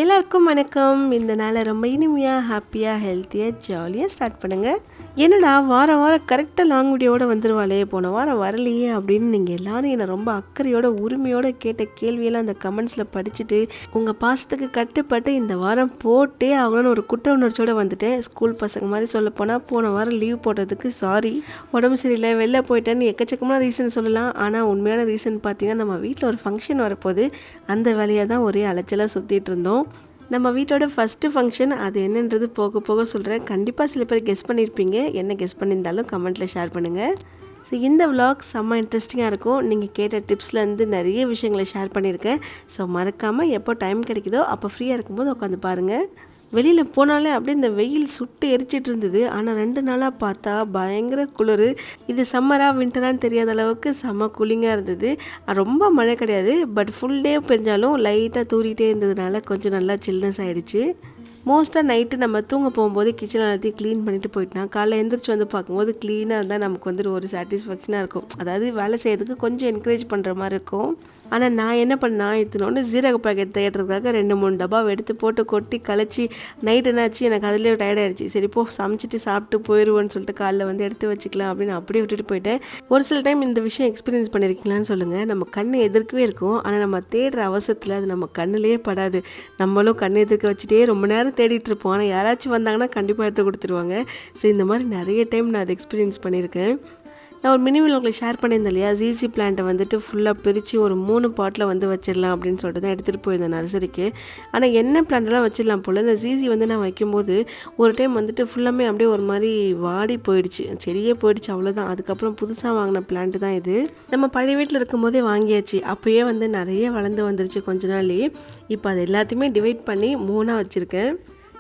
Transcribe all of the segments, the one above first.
எல்லாருக்கும் வணக்கம். இந்த நாளை ரொம்ப இனிமையாக, ஹாப்பியாக, ஹெல்த்தியாக, ஜாலியாக ஸ்டார்ட் பண்ணுங்கள். என்னடா வாரம் வாரம் கரெக்டாக லாங் வீடியோட வந்துடுவாளே, போன வாரம் வரலையே அப்படின்னு நீங்கள் எல்லோரும் என்னை ரொம்ப அக்கறையோட உரிமையோடு கேட்ட கேள்வியெல்லாம் அந்த கமெண்ட்ஸில் படிச்சுட்டு உங்கள் பாசத்துக்கு கட்டுப்பட்டு இந்த வாரம் போட்டே ஆகணும்னு ஒரு குற்ற உணர்ச்சியோடு வந்துட்டேன். ஸ்கூல் பசங்க மாதிரி சொல்லப்போனால் போன வாரம் லீவ் போட்டதுக்கு சாரி, உடம்பு சரியில்லை, வெளில போயிட்டேன்னு எக்கச்சக்கமான ரீசன் சொல்லலாம். ஆனால் உண்மையான ரீசன் பார்த்தீங்கன்னா நம்ம வீட்டில் ஒரு ஃபங்க்ஷன் வரப்போகுது. அந்த வேலையாக தான் ஒரே அலைச்சலாக சுற்றிட்டு இருந்தோம். நம்ம வீட்டோட ஃபஸ்ட்டு ஃபங்க்ஷன், அது என்னன்றது போக போக சொல்கிறேன். கண்டிப்பாக சில பேர் கெஸ் பண்ணியிருப்பீங்க. என்ன கெஸ் பண்ணியிருந்தாலும் கமெண்ட்டில் ஷேர் பண்ணுங்கள். ஸோ இந்த விலாக் செம்ம இன்ட்ரெஸ்டிங்காக இருக்கும். நீங்கள் கேட்ட டிப்ஸ்லேருந்து நிறைய விஷயங்களை ஷேர் பண்ணியிருக்கேன். ஸோ மறக்காமல் எப்போ டைம் கிடைக்குதோ அப்போ ஃப்ரீயாக இருக்கும்போது உட்காந்து பாருங்கள். வெளியில் போனாலே அப்படியே இந்த வெயில் சுட்டு எரிச்சிட்டு இருந்தது. ஆனால் 2 நாளாக பார்த்தா பயங்கர குளிர். இது சம்மரா வின்டரான்னு தெரியாத அளவுக்கு செம்ம கூலிங்காக இருந்தது. ரொம்ப மழை கிடையாது, பட் ஃபுல் டே பெஞ்சாலும் லைட்டாக தூரிகிட்டே இருந்ததுனால கொஞ்சம் நல்லா சில்னஸ் ஆகிடுச்சு. மோஸ்ட்டாக நைட்டு நம்ம தூங்க போகும்போது கிச்சன் எல்லாத்தையும் க்ளீன் பண்ணிவிட்டு போயிட்டோம். காலைல எழுந்திரிச்சு வந்து பார்க்கும்போது க்ளீனாக இருந்தால் நமக்கு வந்துட்டு ஒரு சாட்டிஸ்ஃபேக்ஷனாக இருக்கும். அதாவது வேலை செய்கிறதுக்கு கொஞ்சம் என்கரேஜ் பண்ணுற மாதிரி இருக்கும். ஆனால் நான் என்ன பண்ணேன், இத்தனோண்டு ஜீரக பாக்கெட் தேடுறதுக்காக 2-3 டப்பாவை எடுத்து போட்டு கொட்டி கழிச்சி நைட் என்னாச்சு, எனக்கு அதுலேயே டயர்டாகிடுச்சு. சரி போ சமைச்சிட்டு சாப்பிட்டு போயிடுவோன்னு சொல்லிட்டு காலைல வந்து எடுத்து வச்சுக்கலாம் அப்படின்னு அப்படியே விட்டுட்டு போயிட்டேன். ஒரு சில டைம் இந்த விஷயம் எக்ஸ்பீரியன்ஸ் பண்ணியிருக்கீங்களான்னு சொல்லுங்கள். நம்ம கண் எதிர்க்கவே இருக்கும், ஆனால் நம்ம தேடுற அவசரத்தில் அது நம்ம கண்ணிலே படாது. நம்மளும் கண் எதிர்க்க வச்சுட்டே ரொம்ப நேரம் தேடிட்டு இருப்போம். ஆனால் யாராச்சும் வந்தாங்கன்னா கண்டிப்பாக எடுத்து கொடுத்துருவாங்க. ஸோ இந்த மாதிரி நிறைய டைம் நான் அதை எக்ஸ்பீரியன்ஸ் பண்ணியிருக்கேன். நான் ஒரு மினி விலாகில் ஷேர் பண்ணியிருந்தேன் இல்லையா, ஜிசி பிளான்ட்டை வந்துட்டு ஃபுல்லாக பிரித்து ஒரு 3 பாட்டில் வந்து வச்சிடலாம் அப்படின்னு சொல்லிட்டு தான் எடுத்துகிட்டு போயிருந்தேன் நர்சரிக்கு. ஆனால் என்ன பிளான்ட்லாம் வச்சிடலாம் போல், இந்த ஜிசி வந்து நான் வைக்கும்போது ஒரு டைம் வந்துட்டு ஃபுல்லாமே அப்படியே ஒரு மாதிரி வாடி போயிடுச்சு, செடியே போயிடுச்சு, அவ்வளோதான். அதுக்கப்புறம் புதுசாக வாங்கின பிளான்ட்டு தான் இது. நம்ம பழைய வீட்டில் இருக்கும்போதே வாங்கியாச்சு. அப்போயே வந்து நிறைய வளர்ந்து வந்துருச்சு கொஞ்ச நாள்லேயே. இப்போ அது எல்லாத்தையுமே டிவைட் பண்ணி 3ஆக வச்சுருக்கேன்.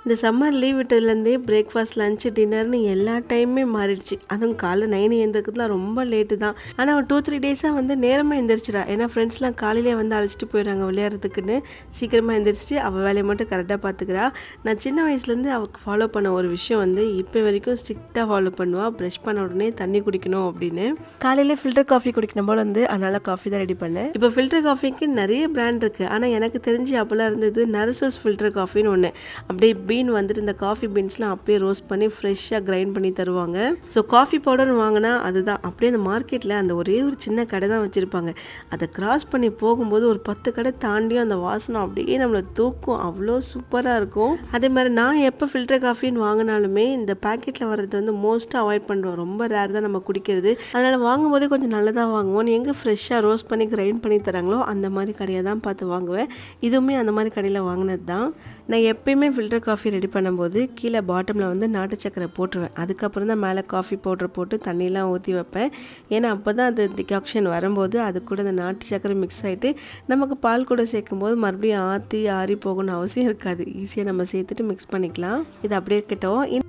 இந்த சம்மர் லீவ் விட்டதுலேருந்தே பிரேக்ஃபாஸ்ட், லஞ்சு, டின்னர்னு எல்லா டைமுமே மாறிடுச்சு. அதுவும் காலைல 9 எழுந்திருக்கிறதுலாம் ரொம்ப லேட்டு தான். ஆனால் ஒரு 2-3 டேஸாக வந்து நேரமாக எழுந்திரிச்சிடா. ஏன்னா ஃப்ரெண்ட்ஸ்லாம் காலையிலே வந்து அழைச்சிட்டு போயிடுறாங்க விளையாடுறதுக்குன்னு. சீக்கிரமாக எழுந்திரிச்சிட்டு அவள் வேலையை மட்டும் கரெக்டாக பார்த்துக்கிறா. நான் சின்ன வயசுலேருந்து அவளுக்கு ஃபாலோ பண்ண ஒரு விஷயம் வந்து இப்போ வரைக்கும் ஸ்ட்ரிக்டாக ஃபாலோ பண்ணுவாள். ப்ரஷ் பண்ண உடனே தண்ணி குடிக்கணும் அப்படின்னு. காலையில் ஃபில்டர் காஃபி குடிக்கணும் போல் வந்து, அதனால் காஃபி தான் ரெடி பண்ணேன். இப்போ ஃபில்டர் காஃபிக்கு நிறைய பிராண்ட் இருக்குது. ஆனால் எனக்கு தெரிஞ்சு அப்போல்லாம் இருந்தது நர்சஸ் ஃபில்டர் காஃபின்னு ஒன்று. அப்படியே பீன் வந்துட்டு இந்த காஃபி பீன்ஸ்லாம் அப்படியே ரோஸ்ட் பண்ணி ஃப்ரெஷ்ஷாக கிரைண்ட் பண்ணி தருவாங்க. ஸோ காஃபி பவுடர் வாங்கினா அதுதான். அப்படியே அந்த மார்க்கெட்டில் அந்த ஒரே ஒரு சின்ன கடை தான் வச்சுருப்பாங்க. அதை கிராஸ் பண்ணி போகும்போது ஒரு 10 கடை தாண்டியும் அந்த வாசனை அப்படியே நம்மளை தூக்கும். அவ்வளோ சூப்பராக இருக்கும். அதே மாதிரி நான் எப்போ ஃபில்டர் காஃபின்னு வாங்கினாலுமே இந்த பேக்கெட்டில் வர்றது வந்து மோஸ்ட்டாக அவாய்ட் பண்ணுறோம். ரொம்ப ரேர் தான் நம்ம குடிக்கிறது. அதனால் வாங்கும்போதே கொஞ்சம் நல்லதாக வாங்குவோம். எங்கே ஃப்ரெஷ்ஷாக ரோஸ்ட் பண்ணி கிரைண்ட் பண்ணி தராங்களோ அந்த மாதிரி கடையை தான் பார்த்து வாங்குவேன். இதுவுமே அந்த மாதிரி கடையில் வாங்கினது தான். நான் எப்பயுமே ஃபில்டர் காஃபி ரெடி பண்ணும்போது கீழே பாட்டமில் வந்து நாட்டு சக்கரை போட்டுருவேன். அதுக்கப்புறம் தான் மேலே காஃபி பவுடர் போட்டு தண்ணியெலாம் ஊற்றி வைப்பேன். ஏன்னா அப்போ தான் அது டிகாக்ஷன் வரும்போது அது கூட அந்த நாட்டு சக்கரை மிக்ஸ் ஆகிட்டு நமக்கு பால் கூட சேர்க்கும்போது மறுபடியும் ஆறி போகணும்னு அவசியம் இருக்காது. ஈஸியாக நம்ம சேர்த்துட்டு மிக்ஸ் பண்ணிக்கலாம். இது அப்படியே இருக்கட்டும்.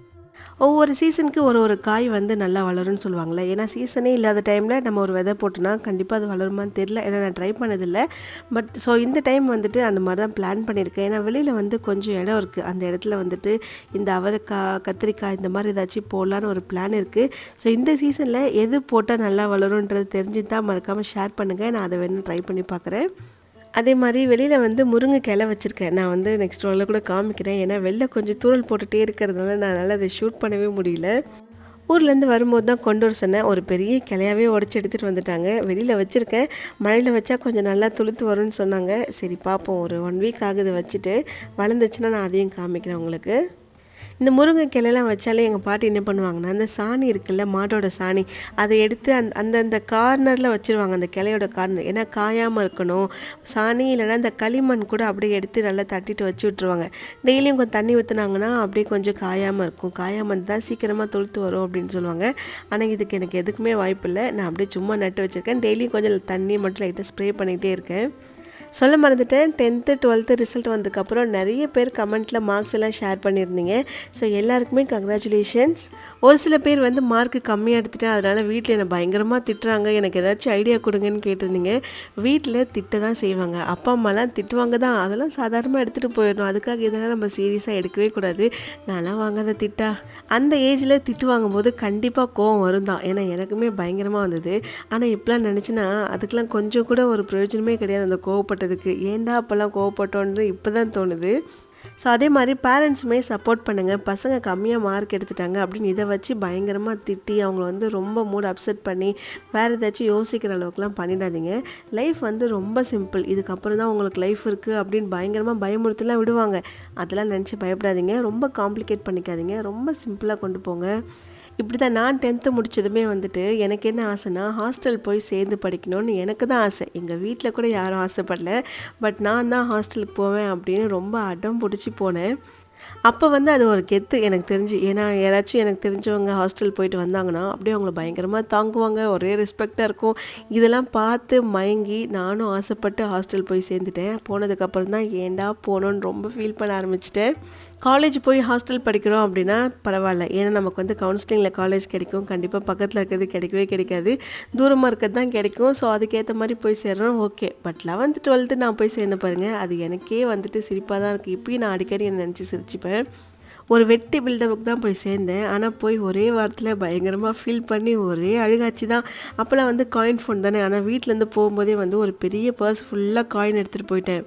ஒவ்வொரு சீசனுக்கு ஒரு காய் வந்து நல்லா வளரும்னு சொல்லுவாங்களே. ஏன்னா சீசனே இல்லாத டைமில் நம்ம ஒரு விதை போட்டோன்னா கண்டிப்பாக அது வளருமான்னு தெரியல. ஏன்னா நான் ட்ரை பண்ணதில்லை. பட் ஸோ இந்த டைம் வந்துட்டு அந்த மாதிரி தான் பிளான் பண்ணியிருக்கேன். ஏன்னா வெளியில் வந்து கொஞ்சம் இடம் இருக்குது. அந்த இடத்துல வந்துட்டு இந்த அவரைக்காய், கத்திரிக்காய் இந்த மாதிரி ஏதாச்சும் போடலான்னு ஒரு பிளான் இருக்குது. ஸோ இந்த சீசனில் எது போட்டால் நல்லா வளரும்ன்றது தெரிஞ்சு தான் மறக்காமல் ஷேர் பண்ணுங்கள். நான் அதை வேணும் ட்ரை பண்ணி பார்க்குறேன். அதே மாதிரி வெளியில் வந்து முருங்கை கிளை வச்சுருக்கேன். நான் வந்து நெக்ஸ்ட் ரோலில் கூட காமிக்கிறேன். ஏன்னா வெளில கொஞ்சம் தூரல் போட்டுகிட்டே இருக்கிறதுனால நான் அதை ஷூட் பண்ணவே முடியல. ஊர்லேருந்து வரும்போது தான் கொண்டு வர சொன்னேன். ஒரு பெரிய கிளையாவே உடச்சி எடுத்துகிட்டு வந்துட்டாங்க. வெளியில் வச்சுருக்கேன். மழையில் வச்சா கொஞ்சம் நல்லா துளுத்து வரும்னு சொன்னாங்க. சரி பார்ப்போம், ஒரு 1 வீக் ஆகுது வச்சுட்டு. வளர்ந்துச்சுன்னா நான் அதையும் காமிக்கிறேன் உங்களுக்கு. இந்த முருங்கை கிளைலாம் வச்சாலே எங்கள் பாட்டி என்ன பண்ணுவாங்கன்னா, அந்த சாணி இருக்குல்ல, மாட்டோட சாணி, அதை எடுத்து அந்த கார்னரில் வச்சுருவாங்க, அந்த கிளையோட கார்னர். ஏன்னா காயாமல் இருக்கணும். சாணி இல்லைனா அந்த களிமண் கூட அப்படியே எடுத்து நல்லா தட்டிட்டு வச்சு விட்ருவாங்க. டெய்லியும் கொஞ்சம் தண்ணி ஊற்றுனாங்கன்னா அப்படியே கொஞ்சம் காயாமல் இருக்கும். காயாமல் தான் சீக்கிரமாக துளுத்து வரும் அப்படின்னு சொல்லுவாங்க. ஆனால் இதுக்கு எனக்கு எதுக்குமே வாய்ப்பு இல்லை. நான் அப்படியே சும்மா நட்டு வச்சுருக்கேன். டெய்லியும் கொஞ்சம் தண்ணி மட்டும் லைட்டாக ஸ்ப்ரே பண்ணிகிட்டே இருக்கேன். சொல்ல மறந்துட்டேன், 10th 12th ரிசல்ட் வந்ததுக்கப்புறம் நிறைய பேர் கமெண்ட்டில் மார்க்ஸ் எல்லாம் ஷேர் பண்ணியிருந்தீங்க. ஸோ எல்லாருக்குமே கங்க்ராச்சுலேஷன்ஸ். ஒரு சில பேர் வந்து மார்க்கு கம்மியாக எடுத்துட்டேன், அதனால் வீட்டில் என்னை பயங்கரமாக திட்டுறாங்க, எனக்கு ஏதாச்சும் ஐடியா கொடுங்கன்னு கேட்டிருந்தீங்க. வீட்டில் திட்ட தான் செய்வாங்க. அப்பா அம்மாலாம் திட்டுவாங்க தான், அதெல்லாம் சாதாரணமாக எடுத்துகிட்டு போயிடணும். அதுக்காக இதெல்லாம் நம்ம சீரியஸாக எடுக்கவே கூடாது. நான்லாம் வாங்காத திட்டா. அந்த ஏஜில் திட்டு வாங்கும்போது கண்டிப்பாக கோவம் வரும் தான். ஏன்னா எனக்குமே பயங்கரமாக வந்தது. ஆனால் இப்போலாம் நினச்சின்னா அதுக்கெலாம் கொஞ்சம் கூட ஒரு பிரயோஜனமே கிடையாது அந்த கோவப்பட்ட கோவப்பட்டதுக்கு. ஏன்டா அப்போல்லாம் கோவப்பட்டோன்னு இப்போ தான் தோணுது. ஸோ அதே மாதிரி பேரண்ட்ஸுமே சப்போர்ட் பண்ணுங்கள். பசங்க கம்மியாக மார்க் எடுத்துட்டாங்க அப்படின்னு இதை வச்சு பயங்கரமாக திட்டி அவங்கள வந்து ரொம்ப மூட் அப்செட் பண்ணி வேறு ஏதாச்சும் யோசிக்கிற அளவுக்குலாம் பண்ணிடாதீங்க. லைஃப் வந்து ரொம்ப சிம்பிள். இதுக்கப்புறம் தான் உங்களுக்கு லைஃப் இருக்குது அப்படின்னு பயங்கரமாக பயமுறுத்தலாம் விடுவாங்க. அதெல்லாம் நினச்சி பயப்படாதீங்க. ரொம்ப காம்ப்ளிகேட் பண்ணிக்காதீங்க. ரொம்ப சிம்பிளாக கொண்டு போங்க. இப்படி தான் நான் 10th முடித்ததுமே வந்துட்டு எனக்கு என்ன ஆசைன்னா ஹாஸ்டல் போய் சேர்ந்து படிக்கணும்னு எனக்கு தான் ஆசை. எங்கள் வீட்டில் கூட யாரும் ஆசைப்படல. பட் நான் தான் ஹாஸ்டலுக்கு போவேன் அப்படின்னு ரொம்ப அடம் பிடிச்சி போனேன். அப்போ வந்து அது ஒரு கெத்து எனக்கு தெரிஞ்சு. ஏன்னா யாராச்சும் எனக்கு தெரிஞ்சவங்க ஹாஸ்டல் போயிட்டு வந்தாங்கன்னா அப்படியே அவங்கள பயங்கரமாக தாங்குவாங்க. ஒரே ரெஸ்பெக்டாக இருக்கும். இதெல்லாம் பார்த்து மயங்கி நானும் ஆசைப்பட்டு ஹாஸ்டல் போய் சேர்ந்துட்டேன். போனதுக்கப்புறம் தான் ஏன்டா போனோன்னு ரொம்ப ஃபீல் பண்ண ஆரம்பிச்சிட்டேன். காலேஜ் போய் ஹாஸ்டல் படிக்கிறோம் அப்படின்னா பரவாயில்ல. ஏன்னா நமக்கு வந்து கவுன்சிலிங்கில் காலேஜ் கிடைக்கும். கண்டிப்பாக பக்கத்தில் இருக்கிறது கிடைக்கவே கிடைக்காது. தூரமாக இருக்கிறது தான் கிடைக்கும். ஸோ அதுக்கேற்ற மாதிரி போய் சேர்றோம், ஓகே. பட் 11th 12th நான் போய் சேர்ந்து பாருங்கள், அது எனக்கே வந்துட்டு சிரிப்பாக தான் இருக்குது. இப்பயும் நான் அடிக்கடி என்னை நினச்சி சிரிச்சுப்பேன். ஒரு வெட்டி பில்டப்புக்கு தான் போய் சேர்ந்தேன். ஆனால் போய் ஒரே வாரத்தில் பயங்கரமாக ஃபீல் பண்ணி ஒரே அழுகாச்சு தான். அப்போல்லாம் வந்து காயின் ஃபோன் தானே. ஆனால் வீட்டிலேருந்து போகும்போதே வந்து ஒரு பெரிய பர்ஸ் ஃபுல்லாக காயின் எடுத்துகிட்டு போயிட்டேன்.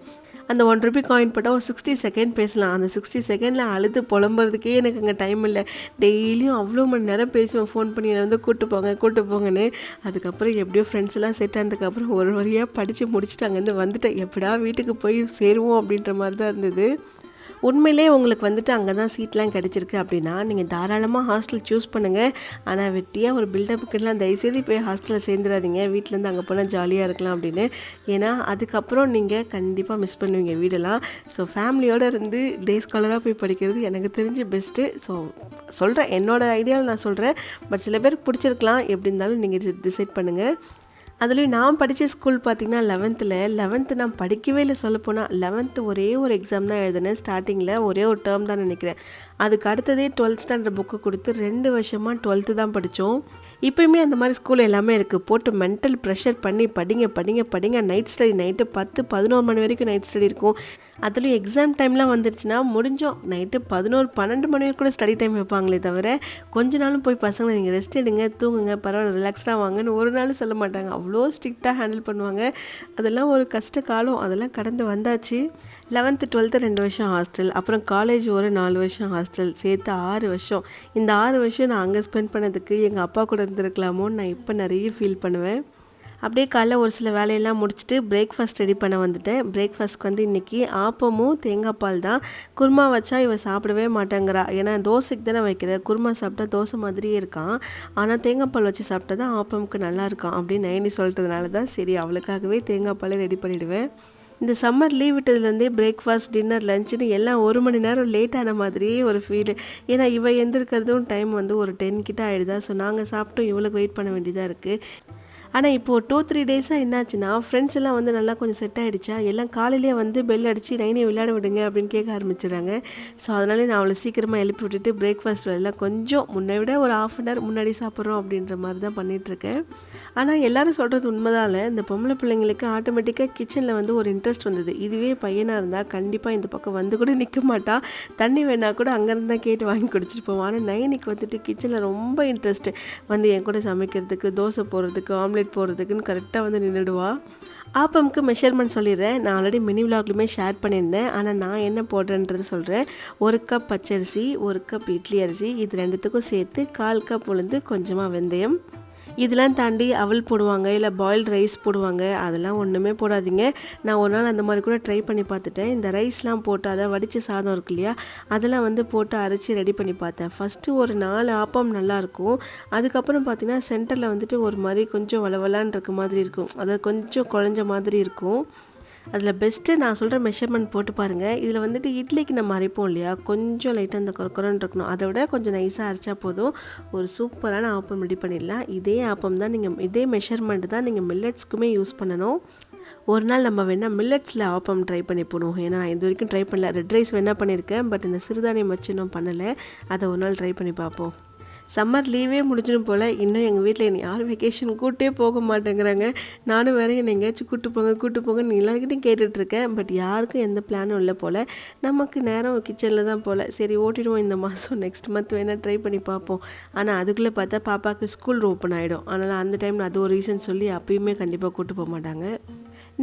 அந்த 1 ரூபி காயின் போட்டால் ஒரு 60 செகண்ட் பேசலாம். அந்த 60 செகண்டில் அழுது புலம்புறதுக்கே எனக்கு அங்கே டைம் இல்லை. டெய்லியும் அவ்வளோ மணி நேரம் பேசுவேன் ஃபோன் பண்ணி என்னை வந்து கூட்டு போங்கன்னு. அதுக்கப்புறம் எப்படியோ ஃப்ரெண்ட்ஸ் எல்லாம் செட் ஆனதுக்கப்புறம் ஒரு வழியாக படித்து முடிச்சுட்டு அங்கேருந்து வந்துட்டேன். எப்படா வீட்டுக்கு போய் சேருவோம் அப்படின்ற மாதிரி தான் இருந்தது. உண்மையிலே உங்களுக்கு வந்துட்டு அங்கே தான் சீட்லாம் கிடச்சிருக்கு அப்படின்னா நீங்கள் தாராளமாக ஹாஸ்டல் சூஸ் பண்ணுங்கள். ஆனால் வெட்டியாக ஒரு பில்டப்புக்கெல்லாம் தயவுசெய்து போய் ஹாஸ்டலில் சேர்ந்துடாதீங்க. வீட்டிலேருந்து அங்கே போனால் ஜாலியாக இருக்கலாம் அப்படின்னு. ஏன்னா அதுக்கப்புறம் நீங்கள் கண்டிப்பாக மிஸ் பண்ணுவீங்க வீடெல்லாம். ஸோ ஃபேமிலியோடு இருந்து டே ஸ்காலராக போய் படிக்கிறது எனக்கு தெரிஞ்சு பெஸ்ட்டு. ஸோ சொல்கிறேன், என்னோடய ஐடியாவில் நான் சொல்கிறேன். பட் சில பேருக்கு பிடிச்சிருக்கலாம். எப்படி இருந்தாலும் நீங்கள் டிசைட் பண்ணுங்கள். அதுலேயும் நான் படித்த ஸ்கூல் பார்த்திங்கன்னா 11th நான் படிக்கவே இல்லை. சொல்லப்போனால் 11th ஒரே ஒரு எக்ஸாம் தான் எழுதினேன். ஸ்டார்டிங்கில் ஒரே ஒரு டேர்ம் தான் நினைக்கிறேன். அதுக்கு அடுத்ததே 12th ஸ்டாண்டர்ட் புக்கு கொடுத்து 2 வருஷமாக 12th தான் படித்தோம். இப்போயுமே அந்த மாதிரி ஸ்கூல் எல்லாமே இருக்குது. போட்டு மென்டல் ப்ரெஷர் பண்ணி படிங்க. நைட் ஸ்டடி நைட்டு 10-11 மணி வரைக்கும் நைட் ஸ்டடி இருக்கும். அதுலேயும் எக்ஸாம் டைம்லாம் வந்துருச்சுன்னா முடிஞ்சோம் நைட்டு 11-12 மணி வரைக்கும் கூட ஸ்டடி டைம் வைப்பாங்களே தவிர கொஞ்ச நாளும் போய் பசங்களை நீங்கள் ரெஸ்ட் எடுங்க, தூங்குங்க, பரவாயில்ல, ரிலாக்ஸ்டாக வாங்கன்னு ஒரு நாளும் சொல்ல மாட்டாங்க. அவ்வளோ ஸ்ட்ரிக்டாக ஹேண்டில் பண்ணுவாங்க. அதெல்லாம் ஒரு கஷ்ட காலம். அதெல்லாம் கடந்து வந்தாச்சு. 11th 12th 2 வருஷம் ஹாஸ்டல், அப்புறம் காலேஜ் ஒரு 4 வருஷம் ஹாஸ்டல், சேர்த்து 6 வருஷம். இந்த 6 வருஷம் நான் அங்கே ஸ்பெண்ட் பண்ணதுக்கு எங்கள் அப்பா கூட இருந்திருக்கலாமோன்னு நான் இப்போ நிறைய ஃபீல் பண்ணுவேன். அப்படியே காலைல ஒரு சில வேலையெல்லாம் முடிச்சுட்டு பிரேக்ஃபாஸ்ட் ரெடி பண்ண வந்துட்டேன். பிரேக்ஃபாஸ்ட்க்கு வந்து இன்றைக்கி ஆப்பமும் தேங்காய் பால் தான். குருமா வச்சா இவ சாப்பிடவே மாட்டேங்கிறா. ஏன்னா தோசைக்கு தானே வைக்கிறேன், குருமா சாப்பிட்டா தோசை மாதிரியே இருக்கான். ஆனால் தேங்காய் பால் வச்சு சாப்பிட்டா தான் ஆப்பமுக்கு நல்லா இருக்கான் அப்படின்னு நைனி சொல்கிறதுனால தான் சரி அவளுக்காகவே தேங்காய் பால் ரெடி பண்ணிவிடுவேன். இந்த சம்மர் லீவ் விட்டதுலேருந்தே பிரேக்ஃபாஸ்ட், டின்னர், லஞ்சுன்னு எல்லாம் 1 மணி நேரம் லேட் ஆன மாதிரியே ஒரு ஃபீலு. ஏன்னா இவ எந்திருக்கிறதும் டைம் வந்து ஒரு 10 கிட்ட ஆகிடுதா. ஸோ நாங்கள் சாப்பிட்டோம் இவளுக்கு வெயிட் பண்ண வேண்டியதாக இருக்குது. ஆனால் இப்போது 2-3 டேஸாக என்னாச்சுன்னா ஃப்ரெண்ட்ஸ் எல்லாம் வந்து நல்லா கொஞ்சம் செட் ஆகிடுச்சா. எல்லாம் காலையிலேயே வந்து பெல் அடித்து நைனியை விளையாட விடுங்க அப்படின்னு கேட்க ஆரம்பிச்சிடுறாங்க. ஸோ அதனால நான் அவளை சீக்கிரமாக எழுப்பி விட்டுட்டு பிரேக்ஃபாஸ்ட் எல்லாம் கொஞ்சம் முன்னை விட ஒரு 1/2 hour முன்னாடி சாப்பிட்றோம் அப்படின்ற மாதிரி தான் பண்ணிகிட்ருக்கேன். ஆனால் எல்லோரும் சொல்கிறது உண்மைதால இந்த பொம்பளை பிள்ளைங்களுக்கு ஆட்டோமேட்டிக்காக கிச்சனில் வந்து ஒரு இன்ட்ரெஸ்ட் வந்தது. இதுவே பையனாக இருந்தால் கண்டிப்பாக இந்த பக்கம் வந்து கூட நிற்க மாட்டா. தண்ணி வேணா கூட அங்கேருந்து தான் கேட்டு வாங்கி குடிச்சிட்டு போவான். ஆனால் நைனிக்கு வந்துட்டு கிச்சனில் ரொம்ப இன்ட்ரெஸ்ட்டு. வந்து என் கூட சமைக்கிறதுக்கு, தோசை போடுறதுக்கு, ஆம்லேட் போடுறதுக்குன்னு கரெக்டாக வந்து நின்றுடுவா. ஆப்பமுக்கு மெஷர்மெண்ட் சொல்லிடுறேன். நான் ஆல்ரெடி மினி விலாக்லையுமே ஷேர் பண்ணியிருந்தேன். ஆனால் நான் என்ன போடுறேன்றது சொல்கிறேன். 1 கப் பச்சரிசி, 1 கப் இட்லி அரிசி, இது ரெண்டுத்துக்கும் சேர்த்து 1/4 கப் உளுந்து, கொஞ்சமாக வெந்தயம். இதெல்லாம் தாண்டி அவல் போடுவாங்க, இல்லை பாயில்டு ரைஸ் போடுவாங்க. அதெல்லாம் ஒன்றுமே போடாதீங்க. நான் ஒரு நாள் அந்த மாதிரி கூட ட்ரை பண்ணி பார்த்துட்டேன். இந்த ரைஸ்லாம் போட்டு அதை வடித்த சாதம் இருக்கு இல்லையா, அதெல்லாம் வந்து போட்டு அரைச்சி ரெடி பண்ணி பார்த்தேன். ஃபஸ்ட்டு ஒரு 4 ஆப்பம் நல்லாயிருக்கும். அதுக்கப்புறம் பார்த்திங்கன்னா சென்டரில் வந்துட்டு ஒரு மாதிரி கொஞ்சம் வளவலான் இருக்க மாதிரி இருக்கும். அதாவது கொஞ்சம் குழஞ்ச மாதிரி இருக்கும். அதில் பெஸ்ட்டு நான் சொல்கிற மெஷர்மெண்ட் போட்டு பாருங்கள். இதில் வந்துட்டு இட்லிக்கு நம்ம அரைப்போம் இல்லையா, கொஞ்சம் லைட்டாக அந்த குறக்குறன்னு இருக்கணும். அதை விட கொஞ்சம் நைஸாக அரைச்சா போதும். ஒரு சூப்பரான ஆப்பம் ரெடி பண்ணிடலாம். இதே ஆப்பம் தான் நீங்கள், இதே மெஷர்மெண்ட் தான் நீங்கள் மில்லட்ஸ்க்குமே யூஸ் பண்ணணும். ஒரு நாள் நம்ம வேணால் மில்லட்ஸில் ஆப்பம் ட்ரை பண்ணி போடுவோம். ஏன்னா நான் இது வரைக்கும் ட்ரை பண்ணல. ரெட் ரைஸ் வேணால் பண்ணியிருக்கேன், பட் இந்த சிறுதானியம் வச்சு இன்னும் பண்ணலை. அதை ஒரு நாள் ட்ரை பண்ணி பார்ப்போம். சம்மர் லீவே முடிஞ்சிடும் போல். இன்னும் எங்கள் வீட்டில் என்னை யாரும் வெக்கேஷன் கூட்டே போக மாட்டேங்கிறாங்க. நானும் வேறு என்னை எங்கேயாச்சும் கூட்டு போங்கன்னு எல்லாருக்கிட்டையும் கேட்டுட்ருக்கேன். பட் யாருக்கும் எந்த பிளானும் இல்லை போல். நமக்கு நேரம் கிச்சனில் தான் போல். சரி ஓட்டிடுவோம் இந்த மாதம். நெக்ஸ்ட் மந்த் வேணால் ட்ரை பண்ணி பார்ப்போம். ஆனால் அதுக்குள்ளே பார்த்தா பாப்பாவுக்கு ஸ்கூல் ஓப்பன் ஆகிடும். அதனால் அந்த டைமில் அது ஒரு ரீசன் சொல்லி அப்பயுமே கண்டிப்பாக கூட்டு போக மாட்டாங்க.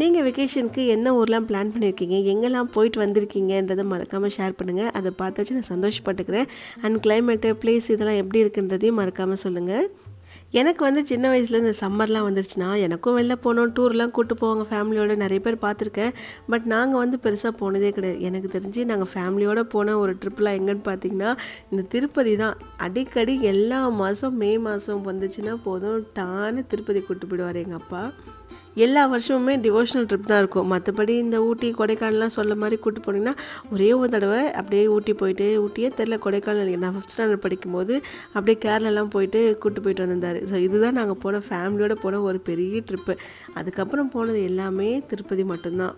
நீங்கள் வெக்கேஷனுக்கு என்ன ஊர்லாம் பிளான் பண்ணியிருக்கீங்க, எங்கெல்லாம் போயிட்டு வந்திருக்கீங்கன்றதை மறக்காமல் ஷேர் பண்ணுங்கள். அதை பார்த்தாச்சு நான் சந்தோஷப்பட்டுக்கிறேன். அண்ட் கிளைமேட்டு, பிளேஸ் இதெல்லாம் எப்படி இருக்குன்றதையும் மறக்காமல் சொல்லுங்கள். எனக்கு வந்து சின்ன வயசில் இந்த சம்மர்லாம் வந்துருச்சுன்னா எனக்கும் வெளில போனோம், டூர்லாம் கூப்பிட்டு போவாங்க ஃபேமிலியோடு. நிறைய பேர் பார்த்துருக்கேன். பட் நாங்கள் வந்து பெருசாக போனதே கிடையாது. எனக்கு தெரிஞ்சு நாங்கள் ஃபேமிலியோடு போன ஒரு ட்ரிப்லாம் எங்கேன்னு பார்த்தீங்கன்னா இந்த திருப்பதி தான். அடிக்கடி எல்லா மாதம் மே மாதம் வந்துச்சுன்னா போதும் டான்னு திருப்பதி கூப்பிட்டு போயிடுவார் எங்கள் அப்பா. எல்லா வருஷமுமே டிவோஷனல் ட்ரிப் தான் இருக்கும். மற்றபடி இந்த ஊட்டி கொடைக்கானல்லாம் சொல்ல மாதிரி கூப்பிட்டு போனீங்கன்னா ஒரே ஒரு தடவை அப்படியே ஊட்டி போயிட்டு, ஊட்டியே தெரில கொடைக்கானல் நான் 5th ஸ்டாண்டர்ட் படிக்கும்போது அப்படியே கேரளாலாம் கூப்பிட்டு போயிட்டு வந்திருந்தார். ஸோ இதுதான் நாங்கள் போன ஃபேமிலியோடு போன ஒரு பெரிய ட்ரிப்பு. அதுக்கப்புறம் போனது எல்லாமே திருப்பதி மட்டும்தான்.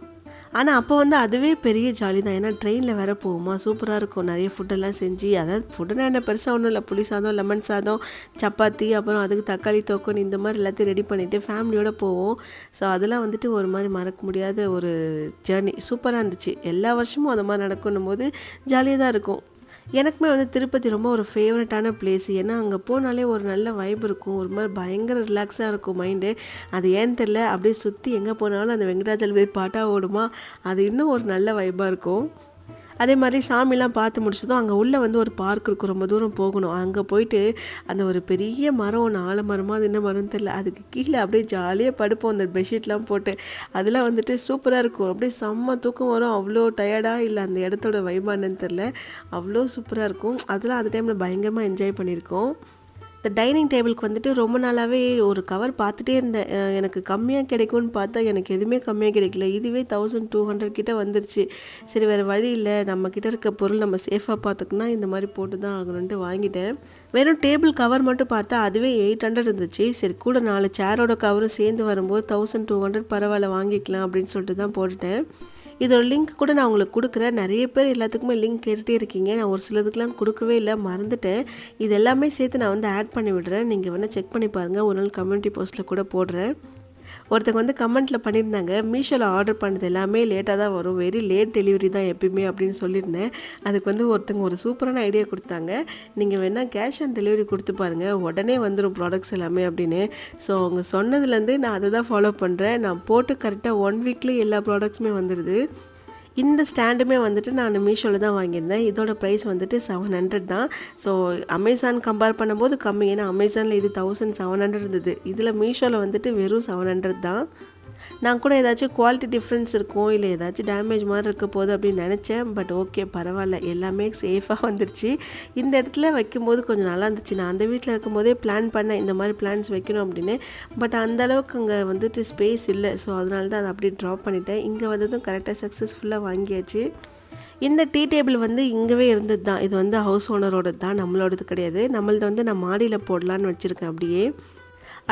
ஆனால் அப்போ வந்து அதுவே பெரிய ஜாலி தான். ஏன்னா ட்ரெயினில் வேறு போகுமா, சூப்பராக இருக்கும். நிறைய ஃபுட்டெல்லாம் செஞ்சு, அதாவது ஃபுட்டுனா என்ன பெருசாக ஒன்றும் இல்லை, புளி சாதம், லெமன் சாதம், சப்பாத்தி, அப்புறம் அதுக்கு தக்காளி தொக்கன், இந்த மாதிரி எல்லாத்தையும் ரெடி பண்ணிவிட்டு ஃபேமிலியோடு போவோம். ஸோ அதெல்லாம் வந்துட்டு ஒரு மாதிரி மறக்க முடியாத ஒரு ஜேர்னி. சூப்பராக இருந்துச்சு. எல்லா வருஷமும் அது மாதிரி நடக்கணும் போது ஜாலியாக தான் இருக்கும். எனக்குமே வந்து திருப்பதி ரொம்ப ஒரு ஃபேவரட்டான பிளேஸ். ஏன்னா அங்கே போனாலே ஒரு நல்ல வைப் இருக்கும், ஒரு மாதிரி பயங்கர ரிலாக்ஸாக இருக்கும் மைண்டு. அது ஏன்னு தெரில, அப்படியே சுற்றி எங்கே போனாலும் அந்த வெங்கடாஜலபதி பாட்டாக ஓடுமா, அது இன்னும் ஒரு நல்ல வைப்பாக இருக்கும். அதே மாதிரி சாமிலாம் பார்த்து முடிச்சதும் அங்கே உள்ளே வந்து ஒரு பார்க் இருக்கும், ரொம்ப தூரம் போகணும். அங்கே போயிட்டு அந்த ஒரு பெரிய மரம் ஒன்று, ஆலமரமாக அது என்ன மரம்னு தெரில, அதுக்கு கீழே அப்படியே ஜாலியாக படுப்போம் அந்த பெட்ஷீட்லாம் போட்டு. அதெல்லாம் வந்துட்டு சூப்பராக இருக்கும். அப்படியே செம்ம தூக்கம் வரும். அவ்வளோ டயர்டாக இல்லை, அந்த இடத்தோட வைபானன்னு தெரில, அவ்வளோ சூப்பராக இருக்கும். அதெல்லாம் அந்த டைமில் பயங்கரமாக என்ஜாய் பண்ணியிருக்கோம். இந்த டைனிங் டேபிளுக்கு வந்துட்டு ரொம்ப நாளாகவே ஒரு கவர் பார்த்துட்டே இருந்தேன். எனக்கு கம்மியாக கிடைக்கும்னு பார்த்தா எனக்கு எதுவுமே கம்மியாக கிடைக்கல. இதுவே 1200 கிட்ட வந்துருச்சு. சரி வேறு வழி இல்லை, நம்மக்கிட்ட இருக்க பொருள் நம்ம சேஃபாக பார்த்துக்குன்னா இந்த மாதிரி போட்டு தான் ஆகணுன்ட்டு வாங்கிட்டேன். வெறும் டேபிள் கவர் மட்டும் பார்த்தா அதுவே 800 இருந்துச்சு. சரி கூட 4 சேரோட கவரும் சேர்ந்து வரும்போது 1200 பரவாயில்ல வாங்கிக்கலாம் அப்படின்னு சொல்லிட்டு தான் போட்டுட்டேன். இதோட லிங்க் கூட நான் உங்களுக்கு கொடுக்குறேன். நிறைய பேர் எல்லாத்துக்குமே லிங்க் கேட்டுகிட்டே இருக்கீங்க. நான் ஒரு சிலதுக்கெலாம் கொடுக்கவே இல்லை, மறந்துட்டேன். இது எல்லாமே சேர்த்து நான் வந்து ஆட் பண்ணி விடுறேன். நீங்கள் வேணால் செக் பண்ணி பாருங்கள். ஒரு நாள் கம்யூனிட்டி போஸ்ட்டில் கூட போடுறேன். ஒருத்தங்க வந்து கமெண்ட்டில் பண்ணியிருந்தாங்க, மீஷோவில் ஆர்டர் பண்ணது எல்லாமே லேட்டாக தான் வரும், வெரி லேட் டெலிவரி தான் எப்பயுமே அப்படின்னு சொல்லியிருந்தேன். அதுக்கு வந்து ஒருத்தங்க ஒரு சூப்பரான ஐடியா கொடுத்தாங்க. நீங்கள் வேணால் கேஷ் ஆன் டெலிவரி கொடுத்து பாருங்கள், உடனே வந்துடும் ப்ராடக்ட்ஸ் எல்லாமே அப்படின்னு. ஸோ அவங்க சொன்னதுலேருந்து நான் அதை தான் ஃபாலோ பண்ணுறேன். நான் போட்டு கரெக்டாக 1 வீக்லேயே எல்லா ப்ராடக்ட்ஸுமே வந்துடுது. இந்த ஸ்டாண்டுமே வந்துட்டு நான் மீஷோவில் தான் வாங்கியிருந்தேன். இதோட ப்ரைஸ் வந்துட்டு 700 தான். ஸோ அமேசான் கம்பேர் பண்ணும்போது கம்மி. ஏன்னா அமேசானில் இது 1700 இருந்தது, இதில் மீஷோவில் வந்துட்டு வெறும் 700 தான். நான் கூட ஏதாச்சும் குவாலிட்டி டிஃப்ரென்ஸ் இருக்கும், இல்லை ஏதாச்சும் டேமேஜ் மாதிரி இருக்க போகுது அப்படின்னு நினச்சேன். பட் ஓகே பரவாயில்ல, எல்லாமே சேஃபாக வந்துருச்சு. இந்த இடத்துல வைக்கும்போது கொஞ்சம் நல்லா இருந்துச்சு. நான் அந்த வீட்டில் இருக்கும்போதே பிளான் பண்ணேன் இந்த மாதிரி பிளான்ஸ் வைக்கணும் அப்படின்னு. பட் அந்தளவுக்கு அங்கே வந்துட்டு ஸ்பேஸ் இல்லை. ஸோ அதனால தான் அதை அப்படியே ட்ராப் பண்ணிட்டேன். இங்கே வந்ததும் கரெக்டாக சக்ஸஸ்ஃபுல்லாக வாங்கியாச்சு. இந்த டீ டேபிள் வந்து இங்கேவே இருந்தது தான். இது வந்து ஹவுஸ் ஓனரோடது தான், நம்மளோடது கிடையாது. நம்மளது வந்து நான் மாடியில் போடலான்னு வச்சுருக்கேன் அப்படியே.